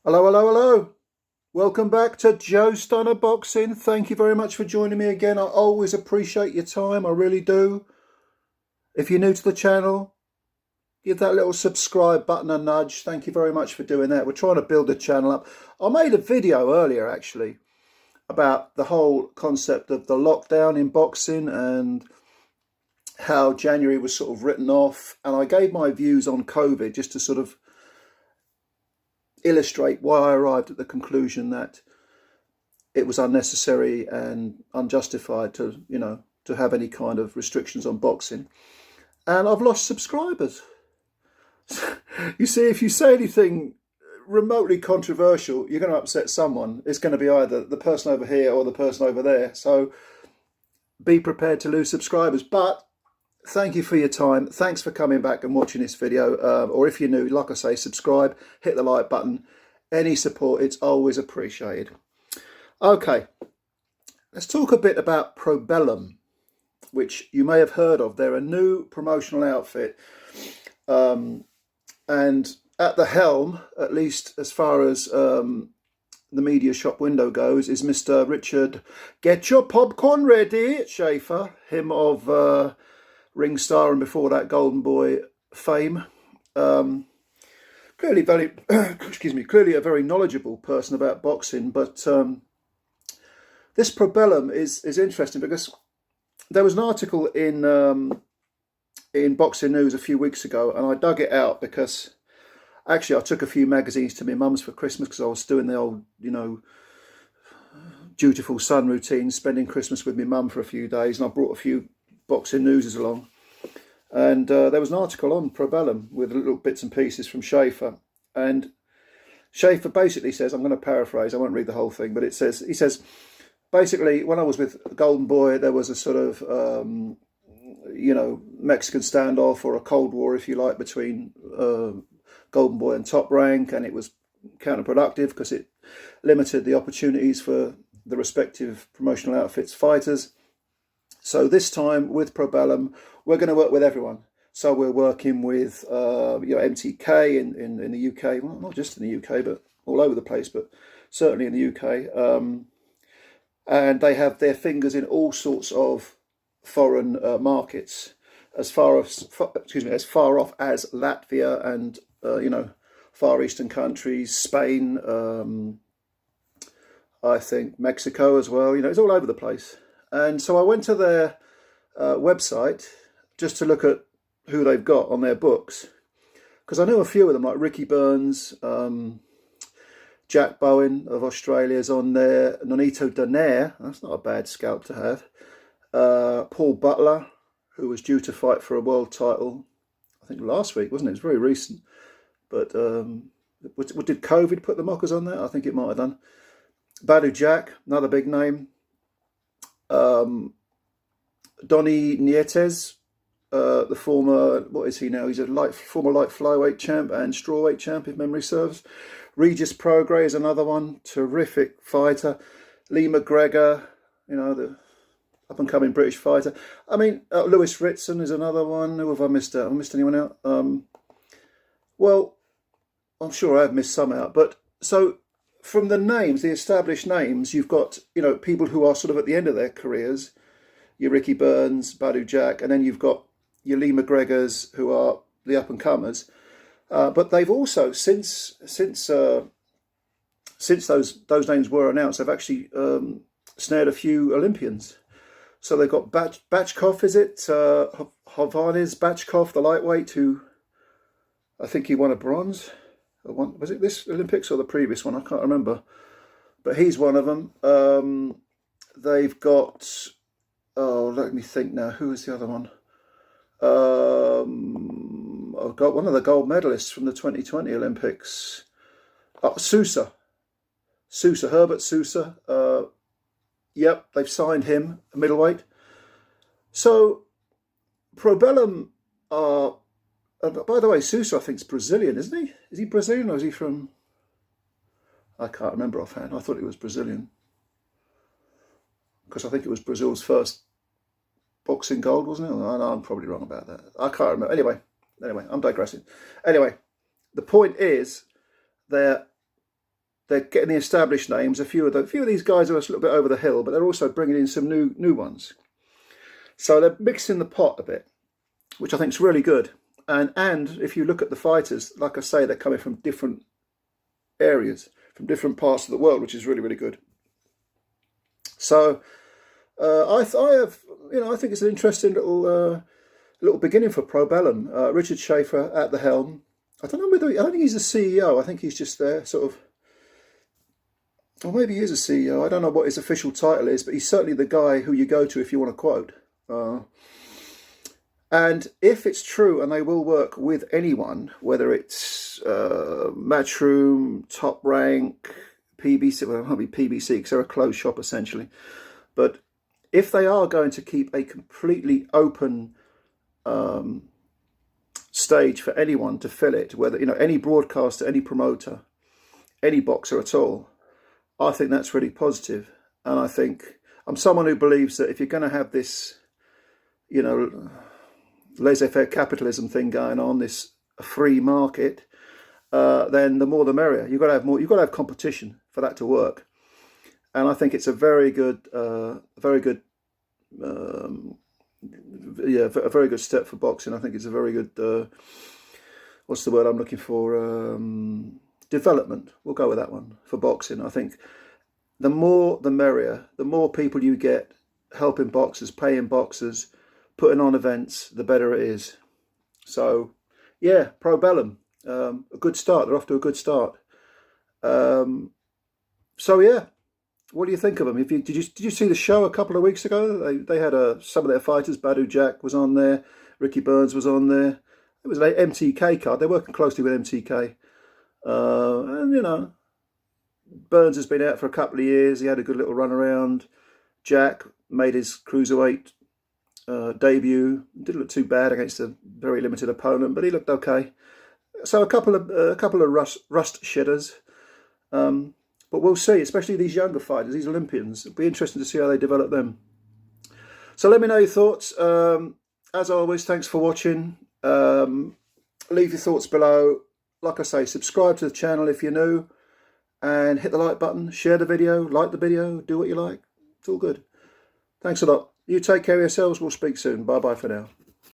Hello, hello, hello. Welcome back to Joe Stunner Boxing. Thank you very much for joining me again. I always appreciate your time. I really do. If you're new to the channel, give that little subscribe button a nudge. Thank you very much for doing that. We're trying to build the channel up. I made a video earlier, actually, about the whole concept of the lockdown in boxing and how January was sort of written off. And I gave my views on COVID just to sort of illustrate why I arrived at the conclusion that it was unnecessary and unjustified to, to have any kind of restrictions on boxing. And I've lost subscribers. You see, if you say anything remotely controversial, you're going to upset someone. It's going to be either the person over here or the person over there. So be prepared to lose subscribers. But thank you for your time. Thanks for coming back and watching this video. Or if you're new, like I say, subscribe, hit the like button. Any support, it's always appreciated. Okay, let's talk a bit about Probellum, which you may have heard of. They're a new promotional outfit. And at the helm, at least as far as the media shop window goes, is Mr. Richard, get your popcorn ready, Schaefer, him of Ring Star and before that Golden Boy fame. Clearly very, clearly a very knowledgeable person about boxing, but this Probellum is interesting because there was an article in Boxing News a few weeks ago, and I dug it out because actually I took a few magazines to my mum's for Christmas because I was doing the old, dutiful son routine, spending Christmas with my mum for a few days, and I brought a few Boxing Newses along. And there was an article on Probellum with little bits and pieces from Schaefer. And Schaefer basically says, I'm going to paraphrase, I won't read the whole thing, but he says, basically, when I was with Golden Boy, there was a sort of, Mexican standoff or a Cold War, if you like, between Golden Boy and Top Rank. And it was counterproductive because it limited the opportunities for the respective promotional outfits fighters. So this time with Probellum, we're going to work with everyone. So we're working with MTK in the UK, well, not just in the UK, but all over the place, but certainly in the UK. And they have their fingers in all sorts of foreign markets, as far off as Latvia and Far Eastern countries, Spain, I think Mexico as well. It's all over the place. And so I went to their website just to look at who they've got on their books, because I know a few of them, like Ricky Burns, Jack Bowen of Australia is on there, Nonito Donaire, that's not a bad scalp to have, Paul Butler, who was due to fight for a world title, I think last week, wasn't it? It was very recent. But did COVID put the mockers on that? I think it might have done. Badu Jack, another big name. Donny Nietes, the former, what is he now? He's a former light flyweight champ and strawweight champ, if memory serves. Regis Prograis is another one, terrific fighter. Lee McGregor, the up-and-coming British fighter. I mean, Lewis Ritson is another one. Who have I missed out? Have I missed anyone out? Well, I'm sure I've missed some out. But so from the names, the established names, you've got, people who are sort of at the end of their careers, your Ricky Burns, Badu Jack, and then you've got your Lee McGregors, who are the up-and-comers. But they've also, since those names were announced, they've actually snared a few Olympians. So they've got Bachkov, is it? Hovhannes Bachkov, the lightweight, who I think he won a bronze. Was it this Olympics or the previous one? I can't remember. But he's one of them. They've got, let me think now. Who is the other one? I've got one of the gold medalists from the 2020 Olympics. Sousa, Herbert Sousa. Yep, they've signed him, a middleweight. So Probellum are, by the way, Sousa I think is Brazilian, isn't he? Is he Brazilian or is he from, I can't remember offhand. I thought he was Brazilian, because I think it was Brazil's first boxing gold, wasn't it? No, I'm probably wrong about that. I can't remember. Anyway, I'm digressing. Anyway, the point is they're they're getting the established names. A few of these guys are a little bit over the hill, but they're also bringing in some new ones. So they're mixing the pot a bit, which I think is really good. And if you look at the fighters, like I say, they're coming from different areas, from different parts of the world, which is really, really good. So I think it's an interesting little beginning for Probellum. Richard Schaefer at the helm. I don't think he's the CEO. I think he's just there, sort of. Or maybe he is a CEO. I don't know what his official title is, but he's certainly the guy who you go to if you want a quote. And if it's true, and they will work with anyone, whether it's Matchroom, Top Rank, PBC, well, it won't be PBC because they're a closed shop essentially. But if they are going to keep a completely open stage for anyone to fill it, whether, any broadcaster, any promoter, any boxer at all, I think that's really positive. And I think I'm someone who believes that if you're going to have this, laissez-faire capitalism thing going on, this free market, then the more the merrier. You've got to have more. You've got to have competition for that to work. And I think it's a very good step for boxing. I think it's a very good, what's the word I'm looking for? Development. We'll go with that one for boxing. I think the more the merrier. The more people you get helping boxers, paying boxers, putting on events, the better it is. So, yeah, Probellum, a good start. They're off to a good start. So yeah, what do you think of them? Did you see the show a couple of weeks ago? They had some of their fighters. Badu Jack was on there. Ricky Burns was on there. It was an MTK card. They're working closely with MTK, and Burns has been out for a couple of years. He had a good little run around. Jack made his cruiserweight debut. Didn't look too bad against a very limited opponent, but he looked okay. So a couple of rust shedders, but we'll see. Especially these younger fighters, these Olympians. It'll be interesting to see how they develop them. So let me know your thoughts. As always, thanks for watching. Leave your thoughts below. Like I say, subscribe to the channel if you're new, and hit the like button. Share the video, like the video, do what you like. It's all good. Thanks a lot. You take care of yourselves. We'll speak soon. Bye-bye for now.